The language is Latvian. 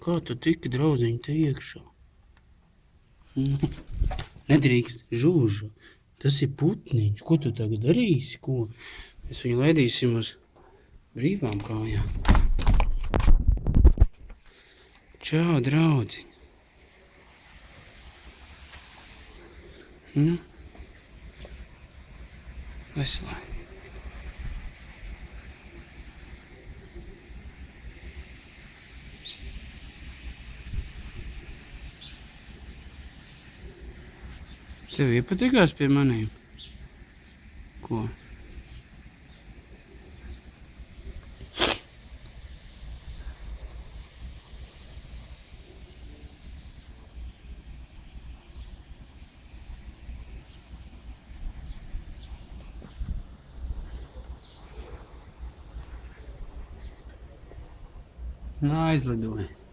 Kā tu tiki, draudziņ, te iekšā? Nedrīkst, Žūža. Tas ir putniņš. Ko tu tagad darīsi? Ko? Mēs viņu laidīsim uz brīvām kājām. Čau, draudziņ. Veselā. Tev iepatikās pie maniem? Ko? Aizlidoja.